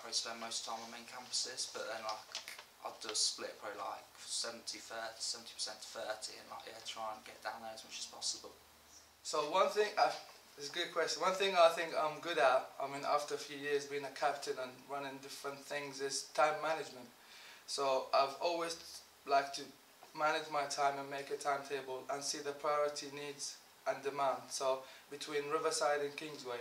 probably spend most of the time on main campuses, but then like I'll do a split probably like 70% to 30, and like yeah, try and get down there as much as possible. So one thing, it's a good question. One thing I think I'm good at, I mean after a few years being a captain and running different things, is time management. So I've always liked to manage my time and make a timetable and see the priority needs and demand. So between Riverside and Kingsway,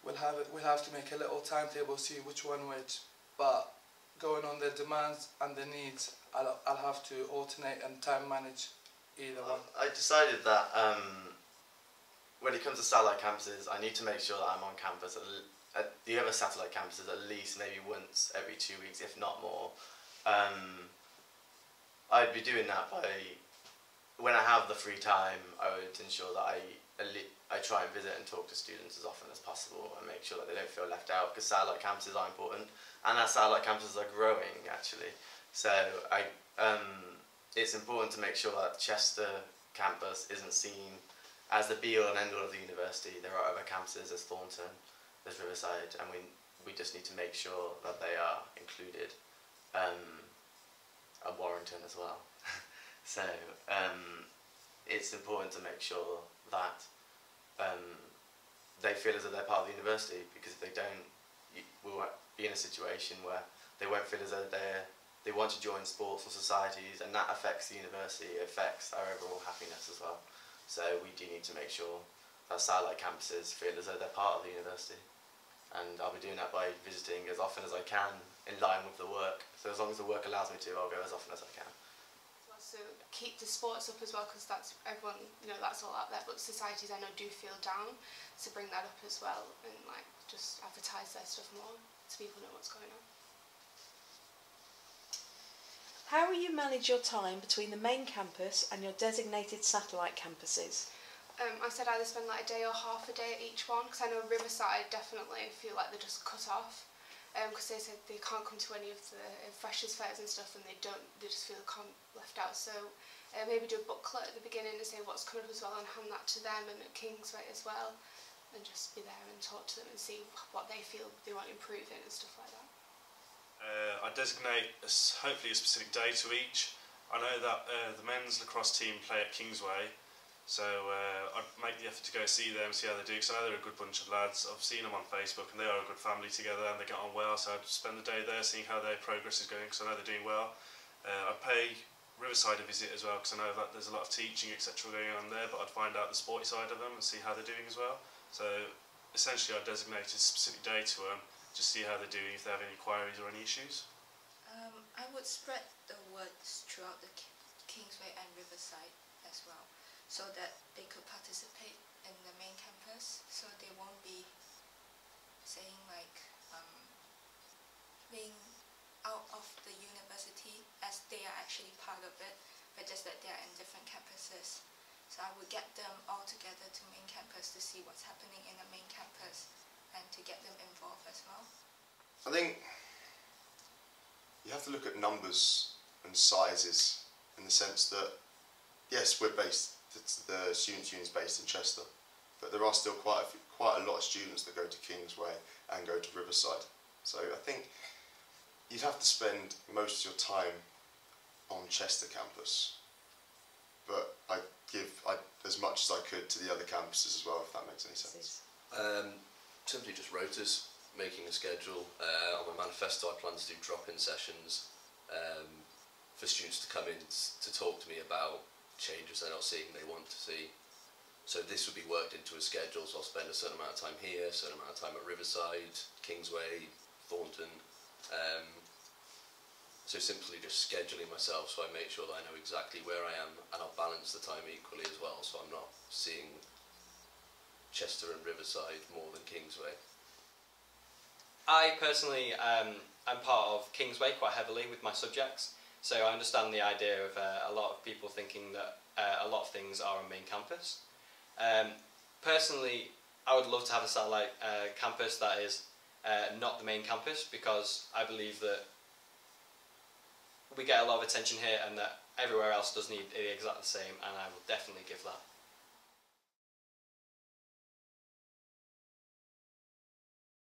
we'll have to make a little timetable, see which one which. But going on the demands and the needs, I'll have to alternate and time manage either one. I decided that when it comes to satellite campuses, I need to make sure that I'm on campus at the other satellite campuses at least maybe once every 2 weeks, if not more. I'd be doing that by, when I have the free time, I would ensure that I try and visit and talk to students as often as possible and make sure that they don't feel left out, because satellite campuses are important, and our satellite campuses are growing actually. So it's important to make sure that Chester campus isn't seen as the be-all and end-all of the university. There are other campuses, there's Thornton, there's Riverside, and we just need to make sure that they are included. And Warrington as well. So it's important to make sure that they feel as though they're part of the university, because if they don't, we'll be in a situation where they won't feel as though they want to join sports or societies, and that affects the university, it affects our overall happiness as well. So we do need to make sure that satellite campuses feel as though they're part of the university, and I'll be doing that by visiting as often as I can in line with the work. So as long as the work allows me to, I'll go as often as I can. So keep the sports up as well, because that's everyone, that's all out there, but societies I know do feel down, so bring that up as well and like just advertise their stuff more so people know what's going on. How will you manage your time between the main campus and your designated satellite campuses? I said either spend like a day or half a day at each one, because I know Riverside definitely feel like they're just cut off, because they said they can't come to any of the freshers fairs and stuff, and they just feel left out. So maybe do a booklet at the beginning to say what's coming up as well, and hand that to them, and at Kingsway as well, and just be there and talk to them and see what they feel they want improving and stuff like that. I designate hopefully a specific day to each. I know that the men's lacrosse team play at Kingsway, so I make the effort to go see them, see how they do, because I know they're a good bunch of lads. I've seen them on Facebook and they are a good family together and they get on well, so I'd spend the day there seeing how their progress is going, because I know they're doing well. I pay Riverside a visit as well, because I know that there's a lot of teaching etc going on there, but I'd find out the sporty side of them and see how they're doing as well. So essentially I'd designate a specific day to them, just see how they're doing, if they have any inquiries or any issues. I would spread the words throughout the Kingsway and Riverside as well, so that they could participate in the main campus, so they won't be saying like being out of the university, as they are actually part of it, but just that they are in different campuses. So I would get them all together to main campus to see what's happening in the main campus and to get them involved as well. I think you have to look at numbers and sizes, in the sense that yes, the Students' Union is based in Chester, but there are still quite a lot of students that go to Kingsway and go to Riverside. So I think you'd have to spend most of your time on Chester campus, but I'd give as much as I could to the other campuses as well, if that makes any sense. Simply just rotas, making a schedule. On my manifesto I plan to do drop-in sessions for students to come in to talk to me about changes they're not seeing they want to see. So this would be worked into a schedule, so I'll spend a certain amount of time here, a certain amount of time at Riverside, Kingsway, Thornton. So simply just scheduling myself so I make sure that I know exactly where I am, and I'll balance the time equally as well, so I'm not seeing Chester and Riverside more than Kingsway. I personally, I'm part of Kingsway quite heavily with my subjects, so I understand the idea of a lot of people thinking that a lot of things are on main campus. Personally, I would love to have a satellite campus that is not the main campus, because I believe that we get a lot of attention here and that everywhere else does need it exactly the same, and I will definitely give that.